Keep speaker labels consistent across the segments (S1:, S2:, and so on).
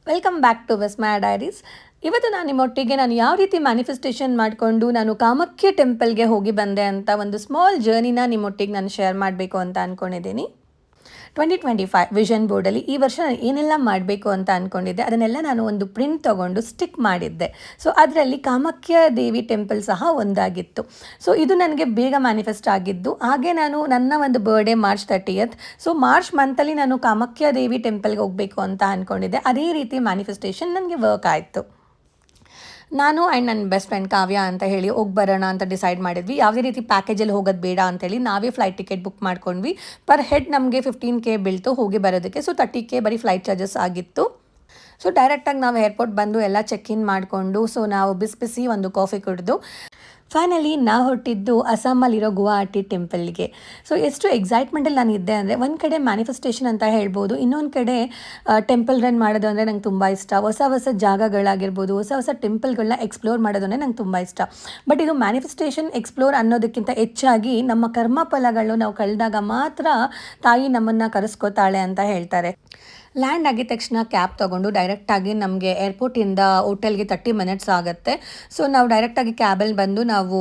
S1: Welcome back to Vismaya diaries. ಇವತ್ತು ನಾನು ನಿಮ್ಮೊಟ್ಟಿಗೆ ನಾನು ಯಾವ ರೀತಿ ಮ್ಯಾನಿಫೆಸ್ಟೇಷನ್ ಮಾಡಿಕೊಂಡು ನಾನು ಕಾಮಾಖ್ಯ ಟೆಂಪಲ್ಗೆ ಹೋಗಿ ಬಂದೆ ಅಂತ ಒಂದು ಸ್ಮಾಲ್ ಜರ್ನಿನ ನಿಮ್ಮೊಟ್ಟಿಗೆ ನಾನು ಶೇರ್ ಮಾಡಬೇಕು ಅಂತ ಅಂದ್ಕೊಂಡಿದ್ದೀನಿ. 2025 ವಿಷನ್ ಬೋರ್ಡಲ್ಲಿ ಈ ವರ್ಷ ನಾನು ಏನೆಲ್ಲ ಮಾಡಬೇಕು ಅಂತ ಅಂದ್ಕೊಂಡಿದ್ದೆ ಅದನ್ನೆಲ್ಲ ನಾನು ಒಂದು ಪ್ರಿಂಟ್ ತೊಗೊಂಡು ಸ್ಟಿಕ್ ಮಾಡಿದ್ದೆ. ಸೊ ಅದರಲ್ಲಿ ಕಾಮಾಖ್ಯ ದೇವಿ ಟೆಂಪಲ್ ಸಹ ಒಂದಾಗಿತ್ತು. ಸೊ ಇದು ನನಗೆ ಬೇಗ ಮ್ಯಾನಿಫೆಸ್ಟ್ ಆಗಿದ್ದು. ಹಾಗೆ ನಾನು ನನ್ನ ಒಂದು birthday March 30th. So March ಮಂತಲ್ಲಿ ನಾನು ಕಾಮಾಖ್ಯ ದೇವಿ ಟೆಂಪಲ್ಗೆ ಹೋಗಬೇಕು ಅಂತ ಅಂದ್ಕೊಂಡಿದ್ದೆ. ಅದೇ ರೀತಿ ಮ್ಯಾನಿಫೆಸ್ಟೇಷನ್ ನನಗೆ ವರ್ಕ್ ಆಯಿತು. ನಾನು ಆ್ಯಂಡ್ ನನ್ನ ಬೆಸ್ಟ್ ಫ್ರೆಂಡ್ ಕಾವ್ಯ ಅಂತ ಹೇಳಿ ಹೋಗಿ ಬರೋಣ ಅಂತ ಡಿಸೈಡ್ ಮಾಡಿದ್ವಿ. ಯಾವುದೇ ರೀತಿ ಪ್ಯಾಕೇಜಲ್ಲಿ ಹೋಗೋದು ಬೇಡ ಅಂತೇಳಿ ನಾವೇ ಫ್ಲೈಟ್ ಟಿಕೆಟ್ ಬುಕ್ ಮಾಡ್ಕೊಂಡ್ವಿ. ಪರ್ ಹೆಡ್ ನಮಗೆ 15K ಬೀಳ್ತು ಹೋಗಿ ಬರೋದಕ್ಕೆ. ಸೊ 30K ಬರೀ ಫ್ಲೈಟ್ ಚಾರ್ಜಸ್ ಆಗಿತ್ತು. ಸೊ ಡೈರೆಕ್ಟಾಗಿ ನಾವು ಏರ್ಪೋರ್ಟ್ ಬಂದು ಎಲ್ಲ ಚೆಕ್ ಇನ್ ಮಾಡಿಕೊಂಡು ಸೊ ನಾವು ಬಿಸಿ ಒಂದು ಕಾಫಿ ಕುಡಿದು ಫೈನಲಿ ನಾವು ಹೊರಟಿದ್ದು ಅಸ್ಸಾಮಲ್ಲಿರೋ ಗುವಾಹಟಿ ಟೆಂಪಲ್ಗೆ. ಸೊ ಎಷ್ಟು ಎಕ್ಸೈಟ್ಮೆಂಟಲ್ಲಿ ನಾನು ಇದ್ದೆ ಅಂದರೆ ಒಂದು ಕಡೆ ಮ್ಯಾನಿಫೆಸ್ಟೇಷನ್ ಅಂತ ಹೇಳ್ಬೋದು, ಇನ್ನೊಂದು ಕಡೆ ಟೆಂಪಲ್ ರನ್ ಮಾಡೋದು ಅಂದರೆ ನಂಗೆ ತುಂಬ ಇಷ್ಟ. ಹೊಸ ಹೊಸ ಜಾಗಗಳಾಗಿರ್ಬೋದು, ಹೊಸ ಹೊಸ ಟೆಂಪಲ್ಗಳನ್ನ ಎಕ್ಸ್ಪ್ಲೋರ್ ಮಾಡೋದು ಅಂದರೆ ನಂಗೆ ತುಂಬ ಇಷ್ಟ. ಬಟ್ ಇದು ಮ್ಯಾನಿಫೆಸ್ಟೇಷನ್ ಎಕ್ಸ್ಪ್ಲೋರ್ ಅನ್ನೋದಕ್ಕಿಂತ ಹೆಚ್ಚಾಗಿ ನಮ್ಮ ಕರ್ಮಫಲಗಳು ನಾವು ಕಳೆದಾಗ ಮಾತ್ರ ತಾಯಿ ನಮ್ಮನ್ನು ಕರೆಸ್ಕೋತಾಳೆ ಅಂತ ಹೇಳ್ತಾರೆ. ಲ್ಯಾಂಡ್ ಆಗಿದ ತಕ್ಷಣ ಕ್ಯಾಬ್ ತೊಗೊಂಡು ಡೈರೆಕ್ಟಾಗಿ ನಮಗೆ ಏರ್ಪೋರ್ಟಿಂದ ಹೋಟೆಲ್ಗೆ 30 ಮಿನಿಟ್ಸ್ ಆಗುತ್ತೆ. ಸೊ ನಾವು ಡೈರೆಕ್ಟಾಗಿ ಕ್ಯಾಬಲ್ಲಿ ಬಂದು ನಾವು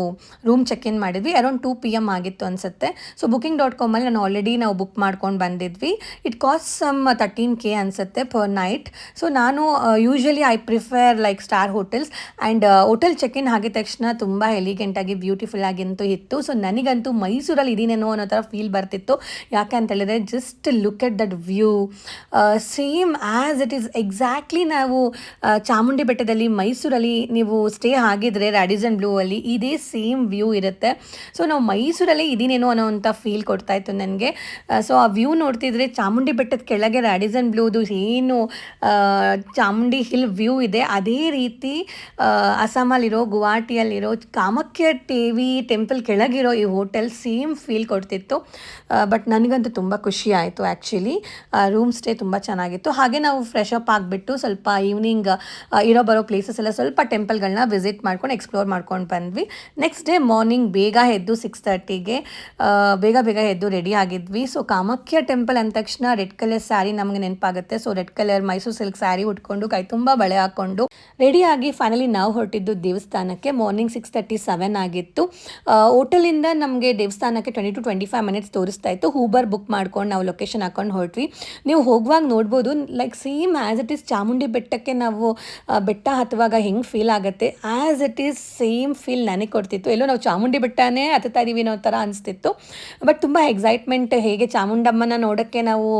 S1: ರೂಮ್ ಚೆಕ್ ಇನ್ ಮಾಡಿದ್ವಿ. ಅರೌಂಡ್ 2 PM ಆಗಿತ್ತು ಅನಿಸುತ್ತೆ. ಸೊ booking.comಲ್ಲಿ ನಾವು ಬುಕ್ ಮಾಡ್ಕೊಂಡು ಬಂದಿದ್ವಿ. ಇಟ್ ಕಾಸ್ಟ್ ಸಮ್ 13K ಅನಿಸುತ್ತೆ ಪರ್ ನೈಟ್. ಸೊ ನಾನು usually I prefer like star hotels and hotel check in ಆಗಿದ ತಕ್ಷಣ ತುಂಬ ಎಲಿಗೆಂಟಾಗಿ ಬ್ಯೂಟಿಫುಲ್ ಆಗಿಂತೂ ಇತ್ತು. ಸೊ ನನಗಂತೂ ಮೈಸೂರಲ್ಲಿ ಇದೀನೇನೋ ಅನ್ನೋ ಥರ ಫೀಲ್ ಬರ್ತಿತ್ತು. ಯಾಕೆ ಅಂತ ಹೇಳಿದ್ರೆ just look at that view, same as it is exactly ನಾವು ಚಾಮುಂಡಿ ಬೆಟ್ಟದಲ್ಲಿ ಮೈಸೂರಲ್ಲಿ ನೀವು ಸ್ಟೇ ಆಗಿದ್ರೆ ರ್ಯಾಡಿಸನ್ ಬ್ಲೂ ಅಲ್ಲಿ ಇದೇ ಸೇಮ್ ವ್ಯೂ ಇರುತ್ತೆ. ಸೊ ನಾವು ಮೈಸೂರಲ್ಲಿ ಇದೀನೇನೋ ಅನ್ನೋವಂಥ ಫೀಲ್ ಕೊಡ್ತಾಯಿತ್ತು ನನಗೆ. ಸೊ ಆ ವ್ಯೂ ನೋಡ್ತಿದ್ರೆ ಚಾಮುಂಡಿ ಬೆಟ್ಟದ ಕೆಳಗೆ ರ್ಯಾಡಿಸನ್ ಬ್ಲೂದು ಏನು ಚಾಮುಂಡಿ ಹಿಲ್ ವ್ಯೂ ಇದೆ ಅದೇ ರೀತಿ ಅಸ್ಸಾಮಲ್ಲಿರೋ ಗುವಾಹಟಿಯಲ್ಲಿರೋ ಕಾಮಾಖ್ಯ ದೇವಿ ಟೆಂಪಲ್ ಕೆಳಗಿರೋ ಈ ಹೋಟೆಲ್ ಸೇಮ್ ಫೀಲ್ ಕೊಡ್ತಿತ್ತು. ಬಟ್ ನನಗಂತೂ ತುಂಬ ಖುಷಿ ಆಯಿತು. ಆ್ಯಕ್ಚುಲಿ ರೂಮ್ ಸ್ಟೇ ತುಂಬ ಚೆನ್ನಾಗಿತ್ತು. ಹಾಗೆ ನಾವು ಫ್ರೆಶ್ ಅಪ್ ಆಗಿಬಿಟ್ಟು ಸ್ವಲ್ಪ ಈವ್ನಿಂಗ್ ಇರೋ ಬರೋ ಪ್ಲೇಸಸ್ ಎಲ್ಲ ಸ್ವಲ್ಪ ಟೆಂಪಲ್ಗಳನ್ನ ವಿಸಿಟ್ ಮಾಡ್ಕೊಂಡು ಎಕ್ಸ್ಪ್ಲೋರ್ ಮಾಡ್ಕೊಂಡು ಬಂದ್ವಿ. ನೆಕ್ಸ್ಟ್ ಡೇ ಮಾರ್ನಿಂಗ್ ಬೇಗ ಎದ್ದು 6:30ಗೆ ಬೇಗ ಎದ್ದು ರೆಡಿ ಆಗಿದ್ವಿ. ಸೊ ಕಾಮಾಖ್ಯ ಟೆಂಪಲ್ ಅಂದ ತಕ್ಷಣ ರೆಡ್ ಕಲರ್ ಸ್ಯಾರಿ ನಮಗೆ ನೆನಪಾಗುತ್ತೆ. So red colour Mysuru silk sari ಉಟ್ಕೊಂಡು ಕೈ ತುಂಬ ಬಳೆ ಹಾಕ್ಕೊಂಡು ರೆಡಿಯಾಗಿ ಫೈನಲಿ ನಾವು ಹೊರಟಿದ್ದು ದೇವಸ್ಥಾನಕ್ಕೆ. ಮಾರ್ನಿಂಗ್ 6:37 ಆಗಿತ್ತು. ಹೋಟೆಲಿಂದ ನಮಗೆ ದೇವಸ್ಥಾನಕ್ಕೆ 20 to 25 ಮಿನಿಟ್ಸ್ ತೋರಿಸ್ತಾ ಇತ್ತು. ಊಬರ್ ಬುಕ್ ಮಾಡ್ಕೊಂಡು ನಾವು ಲೊಕೇಶನ್ ಹಾಕೊಂಡು ಹೊರಟ್ವಿ. ನೀವು ಹೋಗುವಾಗ ನೋಡ್ಬೋದು like same as it is Chamundi ಬೆಟ್ಟಕ್ಕೆ ನಾವು ಬೆಟ್ಟ ಹತ್ತುವಾಗ ಹೆಂಗೆ ಫೀಲ್ ಆಗುತ್ತೆ as it is same feel ನನಗೆ ಕೊಡ್ತಿತ್ತು. ಎಲ್ಲೋ ನಾವು ಚಾಮುಂಡಿ ಬೆಟ್ಟನೇ ಹತ್ತುತ್ತಾ ಇದ್ದೀವಿ ಅನ್ನೋ ಥರ ಅನಿಸ್ತಿತ್ತು. ಬಟ್ ತುಂಬ ಎಕ್ಸೈಟ್ಮೆಂಟ್, ಹೇಗೆ ಚಾಮುಂಡಮ್ಮನ ನೋಡೋಕ್ಕೆ ನಾವು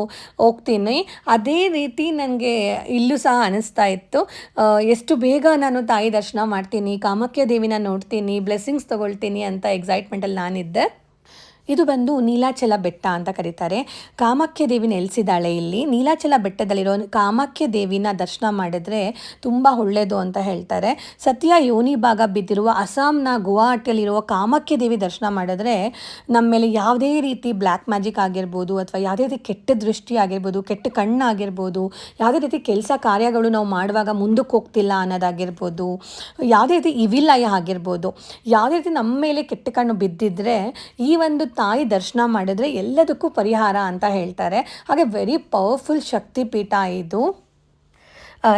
S1: ಹೋಗ್ತೀನಿ ಅದೇ ರೀತಿ ನನಗೆ ಇಲ್ಲೂ ಸಹ ಅನಿಸ್ತಾ ಇತ್ತು. ಎಷ್ಟು ಬೇಗ ನಾನು ತಾಯಿ ದರ್ಶನ ಮಾಡ್ತೀನಿ, ಕಾಮಾಖ್ಯ ದೇವಿನ ನೋಡ್ತೀನಿ, ಬ್ಲೆಸ್ಸಿಂಗ್ಸ್ ತೊಗೊಳ್ತೀನಿ ಅಂತ ಎಕ್ಸೈಟ್ಮೆಂಟಲ್ಲಿ ನಾನಿದ್ದೆ. ಇದು ಬಂದು ನೀಲಾಚಲ ಬೆಟ್ಟ ಅಂತ ಕರೀತಾರೆ. ಕಾಮಾಖ್ಯ ದೇವಿ ನೆಲೆಸಿದ್ದಾಳೆ ಇಲ್ಲಿ. ನೀಲಾಚಲ ಬೆಟ್ಟದಲ್ಲಿರೋ ಕಾಮಾಖ್ಯ ದೇವಿನ ದರ್ಶನ ಮಾಡಿದ್ರೆ ತುಂಬ ಒಳ್ಳೆಯದು ಅಂತ ಹೇಳ್ತಾರೆ. ಸತ್ಯ ಯೋನಿ ಭಾಗ ಬಿದ್ದಿರುವ ಅಸ್ಸಾಂನ ಗುವಾಹಟಿಯಲ್ಲಿರುವ ಕಾಮಾಖ್ಯ ದೇವಿ ದರ್ಶನ ಮಾಡಿದ್ರೆ ನಮ್ಮ ಮೇಲೆ ಯಾವುದೇ ರೀತಿ ಬ್ಲ್ಯಾಕ್ ಮ್ಯಾಜಿಕ್ ಆಗಿರ್ಬೋದು ಅಥವಾ ಯಾವುದೇ ರೀತಿ ಕೆಟ್ಟ ದೃಷ್ಟಿ ಆಗಿರ್ಬೋದು, ಕೆಟ್ಟ ಕಣ್ಣಾಗಿರ್ಬೋದು, ಯಾವುದೇ ರೀತಿ ಕೆಲಸ ಕಾರ್ಯಗಳು ನಾವು ಮಾಡುವಾಗ ಮುಂದಕ್ಕೆ ಹೋಗ್ತಿಲ್ಲ ಅನ್ನೋದಾಗಿರ್ಬೋದು, ಯಾವುದೇ ರೀತಿ ಇವಿಲಯ ಆಗಿರ್ಬೋದು, ಯಾವುದೇ ರೀತಿ ನಮ್ಮ ಮೇಲೆ ಕೆಟ್ಟ ಕಣ್ಣು ಬಿದ್ದಿದ್ರೆ ಈ ಒಂದು ತಾಯಿ ದರ್ಶನ ಮಾಡಿದ್ರೆ ಎಲ್ಲದಕ್ಕೂ ಪರಿಹಾರ ಅಂತ ಹೇಳ್ತಾರೆ. ಹಾಗೆ ವೆರಿ ಪವರ್ಫುಲ್ ಶಕ್ತಿ ಪೀಠ ಇದು.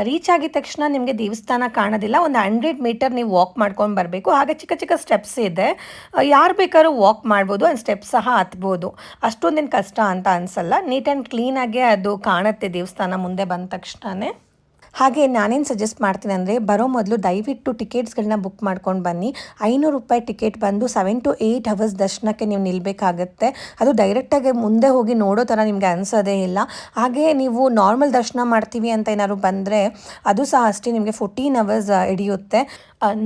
S1: ರೀಚ್ ಆಗಿದ ತಕ್ಷಣ ನಿಮಗೆ ದೇವಸ್ಥಾನ ಕಾಣೋದಿಲ್ಲ. ಒಂದು 100 ಮೀಟರ್ ನೀವು ವಾಕ್ ಮಾಡ್ಕೊಂಡು ಬರಬೇಕು. ಹಾಗೆ ಚಿಕ್ಕ ಚಿಕ್ಕ ಸ್ಟೆಪ್ಸ್ ಇದೆ, ಯಾರು ಬೇಕಾದ್ರೂ ವಾಕ್ ಮಾಡ್ಬೋದು, ಆ್ಯಂಡ್ ಸ್ಟೆಪ್ಸ್ ಸಹ ಹತ್ಬೋದು. ಅಷ್ಟೊಂದೇನು ಕಷ್ಟ ಅಂತ ಅನಿಸಲ್ಲ. ನೀಟ್ ಆ್ಯಂಡ್ ಕ್ಲೀನಾಗೆ ಅದು ಕಾಣುತ್ತೆ ದೇವಸ್ಥಾನ ಮುಂದೆ ಬಂದ ತಕ್ಷಣವೇ. ಹಾಗೆ ನಾನೇನು ಸಜೆಸ್ಟ್ ಮಾಡ್ತೀನಿ ಅಂದರೆ ಬರೋ ಮೊದಲು ದಯವಿಟ್ಟು ಟಿಕೆಟ್ಸ್ಗಳನ್ನ ಬುಕ್ ಮಾಡ್ಕೊಂಡು ಬನ್ನಿ. 500 ರೂಪಾಯಿ ಟಿಕೆಟ್ ಬಂದು 7 to 8 hours ದರ್ಶನಕ್ಕೆ ನೀವು ನಿಲ್ಲಬೇಕಾಗತ್ತೆ. ಅದು ಡೈರೆಕ್ಟಾಗಿ ಮುಂದೆ ಹೋಗಿ ನೋಡೋ ಥರ ನಿಮಗೆ ಅನಿಸೋದೇ ಇಲ್ಲ. ಹಾಗೆ ನೀವು ನಾರ್ಮಲ್ ದರ್ಶನ ಮಾಡ್ತೀವಿ ಅಂತ ಏನಾದ್ರು ಬಂದರೆ ಅದು ಸಹ ಅಷ್ಟೇ ನಿಮಗೆ 14 hours ಹಿಡಿಯುತ್ತೆ.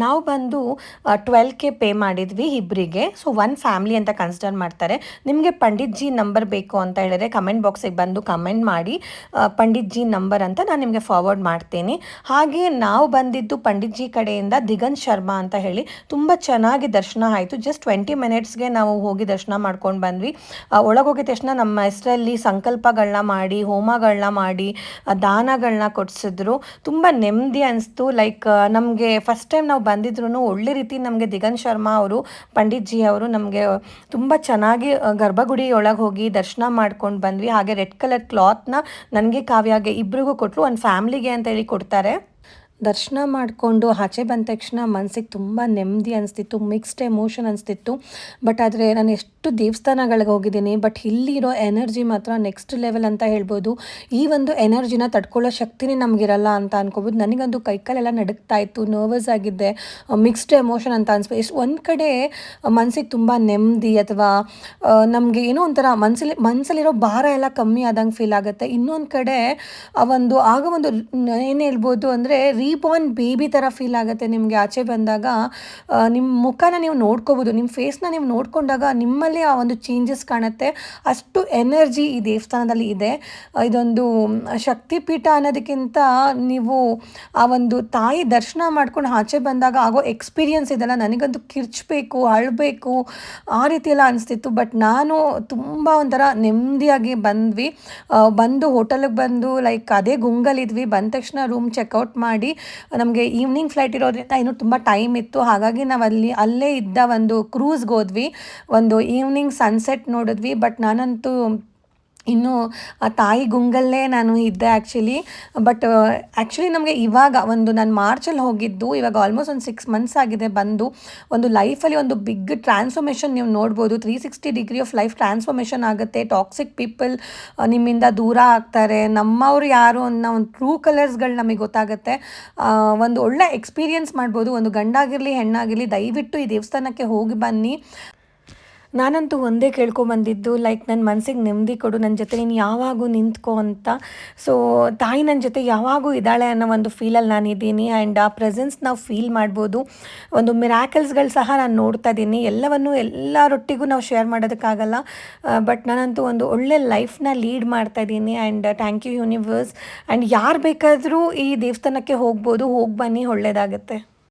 S1: ನಾವು ಬಂದು 12K ಪೇ ಮಾಡಿದ್ವಿ ಇಬ್ಬರಿಗೆ. ಸೊ 1 ಫ್ಯಾಮ್ಲಿ ಅಂತ ಕನ್ಸಿಡರ್ ಮಾಡ್ತಾರೆ. ನಿಮಗೆ ಪಂಡಿತ್ಜಿ ನಂಬರ್ ಬೇಕು ಅಂತ ಹೇಳಿದ್ರೆ ಕಮೆಂಟ್ ಬಾಕ್ಸಿಗೆ ಬಂದು ಕಮೆಂಟ್ ಮಾಡಿ ಪಂಡಿತ್ಜಿ ನಂಬರ್ ಅಂತ ನಾನು ನಿಮಗೆ ಫಾರ್ವರ್ಡ್ ಮಾಡ್ತೀನಿ. ಹಾಗೆ ನಾವು ಬಂದಿದ್ದು ಪಂಡಿತ್ಜಿ ಕಡೆಯಿಂದ ದಿಗಂತ್ ಶರ್ಮಾ ಅಂತ ಹೇಳಿ. ತುಂಬ ಚೆನ್ನಾಗಿ ದರ್ಶನ ಆಯಿತು. ಜಸ್ಟ್ 20 ಮಿನಿಟ್ಸ್ಗೆ ನಾವು ಹೋಗಿ ದರ್ಶನ ಮಾಡ್ಕೊಂಡು ಬಂದ್ವಿ. ಒಳಗೋಗಿದ ತಕ್ಷಣ ನಮ್ಮ ಹೆಸರಲ್ಲಿ ಸಂಕಲ್ಪಗಳನ್ನ ಮಾಡಿ, ಹೋಮಗಳನ್ನ ಮಾಡಿ, ದಾನಗಳನ್ನ ಕೊಡಿಸಿದ್ರು. ತುಂಬ ನೆಮ್ಮದಿ ಅನಿಸ್ತು. ಲೈಕ್ ನಮಗೆ ಫಸ್ಟ್ ಟೈಮ್ ಟೈಮ್ ನಾವು ಬಂದಿದ್ರು ಒಳ್ಳೆ ರೀತಿ ನಮಗೆ ದಿಗಂತ್ ಶರ್ಮಾ ಅವರು ಪಂಡಿತ್ ಜಿ ಅವರು ನಮಗೆ ತುಂಬ ಚೆನ್ನಾಗಿ ಗರ್ಭಗುಡಿ ಒಳಗೆ ಹೋಗಿ ದರ್ಶನ ಮಾಡ್ಕೊಂಡು ಬಂದ್ವಿ. ಹಾಗೆ ರೆಡ್ ಕಲರ್ ಕ್ಲಾತ್ನ ನನಗೆ ಕಾವ್ಯಾಗೆ ಇಬ್ರಿಗೂ ಕೊಟ್ಟರು, ಒಂದು ಫ್ಯಾಮ್ಲಿಗೆ ಅಂತ ಹೇಳಿ ಕೊಡ್ತಾರೆ. ದರ್ಶನ ಮಾಡಿಕೊಂಡು ಆಚೆ ಬಂದ ತಕ್ಷಣ ಮನಸ್ಸಿಗೆ ತುಂಬ ನೆಮ್ಮದಿ ಅನಿಸ್ತಿತ್ತು, ಮಿಕ್ಸ್ಡ್ ಎಮೋಷನ್ ಅನಿಸ್ತಿತ್ತು. ಬಟ್ ಆದರೆ ನಾನು ಎಷ್ಟು ದೇವಸ್ಥಾನಗಳಿಗೆ ಹೋಗಿದ್ದೀನಿ, ಬಟ್ ಇಲ್ಲಿರೋ ಎನರ್ಜಿ ಮಾತ್ರ ನೆಕ್ಸ್ಟ್ ಲೆವೆಲ್ ಅಂತ ಹೇಳ್ಬೋದು. ಈ ಒಂದು ಎನರ್ಜಿನ ತಡ್ಕೊಳ್ಳೋ ಶಕ್ತಿನೇ ನಮಗಿರಲ್ಲ ಅಂತ ಅನ್ಕೋಬೋದು. ನನಗಂತೂ ಕೈಕಾಲೆಲ್ಲ ನಡುಗ್ತಾ ಇತ್ತು, ನರ್ವಸ್ ಆಗಿದ್ದೆ, ಮಿಕ್ಸ್ಡ್ ಎಮೋಷನ್ ಅಂತ ಅನಿಸ್ಬೋದು. ಎಷ್ಟು ಒಂದು ಕಡೆ ಮನಸ್ಸಿಗೆ ತುಂಬ ನೆಮ್ಮದಿ ಅಥವಾ ನಮಗೆ ಏನೋ ಒಂಥರ ಮನಸ್ಸಲ್ಲಿರೋ ಭಾರ ಎಲ್ಲ ಕಮ್ಮಿ ಆದಂಗೆ ಫೀಲ್ ಆಗುತ್ತೆ. ಇನ್ನೊಂದು ಕಡೆ ಆಗ ಒಂದು ಏನು ಹೇಳ್ಬೋದು ಅಂದರೆ ರೀಬಾರ್ನ್ ಬೇಬಿ ಥರ ಫೀಲ್ ಆಗುತ್ತೆ ನಿಮಗೆ ಆಚೆ ಬಂದಾಗ. ನಿಮ್ಮ ಮುಖನ ನೀವು ನೋಡ್ಕೋಬೋದು, ನಿಮ್ಮ ಫೇಸ್ನ ನೀವು ನೋಡ್ಕೊಂಡಾಗ ನಿಮ್ಮಲ್ಲಿ ಆ ಒಂದು ಚೇಂಜಸ್ ಕಾಣುತ್ತೆ. ಅಷ್ಟು ಎನರ್ಜಿ ಈ ದೇವಸ್ಥಾನದಲ್ಲಿ ಇದೆ. ಇದೊಂದು ಶಕ್ತಿಪೀಠ ಅನ್ನೋದಕ್ಕಿಂತ ನೀವು ಆ ಒಂದು ತಾಯಿ ದರ್ಶನ ಮಾಡ್ಕೊಂಡು ಆಚೆ ಬಂದಾಗ ಆಗೋ ಎಕ್ಸ್ಪೀರಿಯನ್ಸ್ ಇದೆಲ್ಲ ನನಗಂತೂ ಕಿರ್ಚಬೇಕು, ಅಳಬೇಕು ಆ ರೀತಿ ಎಲ್ಲ ಅನಿಸ್ತಿತ್ತು. ಬಟ್ ನಾನು ತುಂಬ ಒಂಥರ ನೆಮ್ಮದಿಯಾಗಿ ಬಂದು ಹೋಟೆಲಿಗೆ ಬಂದು ಲೈಕ್ ಅದೇ ಗುಂಗಲಿದ್ವಿ. ಬಂದ ತಕ್ಷಣ ರೂಮ್ ಚೆಕ್ಔಟ್ ಮಾಡಿ, ನಮಗೆ ಈವ್ನಿಂಗ್ ಫ್ಲೈಟ್ ಇರೋದ್ರಿಂದ ಇನ್ನೂ ತುಂಬ ಟೈಮ್ ಇತ್ತು. ಹಾಗಾಗಿ ನಾವು ಅಲ್ಲೇ ಇದ್ದ ಒಂದು ಕ್ರೂಸ್ಗೆ ಹೋದ್ವಿ, ಒಂದು ಈವ್ನಿಂಗ್ ಸನ್ಸೆಟ್ ನೋಡಿದ್ವಿ. ಬಟ್ ನಾನಂತೂ ಇನ್ನೂ ಆ ತಾಯಿ ಗುಂಗಲ್ಲೇ ನಾನು ಇದ್ದೆ ಆ್ಯಕ್ಚುಲಿ. ಬಟ್ ಆ್ಯಕ್ಚುಲಿ ನಮಗೆ ಇವಾಗ ನಾನು ಮಾರ್ಚಲ್ಲಿ ಹೋಗಿದ್ದು, ಇವಾಗ ಆಲ್ಮೋಸ್ಟ್ ಒಂದು 6 ಮಂತ್ಸ್ ಆಗಿದೆ ಬಂದು. ಒಂದು ಲೈಫಲ್ಲಿ ಒಂದು ಬಿಗ್ ಟ್ರಾನ್ಸ್ಫಾರ್ಮೇಷನ್ ನೀವು ನೋಡ್ಬೋದು. 360 ಡಿಗ್ರಿ ಆಫ್ ಲೈಫ್ ಟ್ರಾನ್ಸ್ಫಾರ್ಮೇಷನ್ ಆಗುತ್ತೆ. ಟಾಕ್ಸಿಕ್ ಪೀಪಲ್ ನಿಮ್ಮಿಂದ ದೂರ ಆಗ್ತಾರೆ. ನಮ್ಮವ್ರು ಯಾರು ಅನ್ನೋ ಒಂದು ಟ್ರೂ ಕಲರ್ಸ್ಗಳು ನಮಗೆ ಗೊತ್ತಾಗುತ್ತೆ. ಒಂದು ಒಳ್ಳೆ ಎಕ್ಸ್ಪೀರಿಯನ್ಸ್ ಮಾಡ್ಬೋದು. ಒಂದು ಗಂಡಾಗಿರಲಿ ಹೆಣ್ಣಾಗಿರಲಿ ದಯವಿಟ್ಟು ಈ ದೇವಸ್ಥಾನಕ್ಕೆ ಹೋಗಿ ಬನ್ನಿ. ನಾನಂತೂ ಒಂದೇ ಕೇಳ್ಕೊಂಬಂದಿದ್ದು, ಲೈಕ್ ನನ್ನ ಮನಸ್ಸಿಗೆ ನೆಮ್ಮದಿ ಕೊಡು, ನನ್ನ ಜೊತೆ ನೀನು ಯಾವಾಗೂ ನಿಂತ್ಕೊ ಅಂತ. ಸೊ ತಾಯಿ ನನ್ನ ಜೊತೆ ಯಾವಾಗೂ ಇದ್ದಾಳೆ ಅನ್ನೋ ಒಂದು ಫೀಲಲ್ಲಿ ನಾನಿದ್ದೀನಿ. ಆ್ಯಂಡ್ ಆ ಪ್ರೆಸೆನ್ಸ್ ನಾವು ಫೀಲ್ ಮಾಡ್ಬೋದು. ಒಂದು ಮಿರಾಕಲ್ಸ್ಗಳು ಸಹ ನಾನು ನೋಡ್ತಾ ಇದ್ದೀನಿ. ಎಲ್ಲರೊಟ್ಟಿಗೂ ನಾವು ಶೇರ್ ಮಾಡೋದಕ್ಕಾಗಲ್ಲ, ಬಟ್ ನಾನಂತೂ ಒಂದು ಒಳ್ಳೆ ಲೈಫ್ನ ಲೀಡ್ ಮಾಡ್ತಾ ಇದ್ದೀನಿ. And thank you universe. And ಯಾರು ಬೇಕಾದರೂ ಈ ದೇವಸ್ಥಾನಕ್ಕೆ ಹೋಗ್ಬೋದು, ಹೋಗಿ ಬನ್ನಿ, ಒಳ್ಳೆಯದಾಗುತ್ತೆ.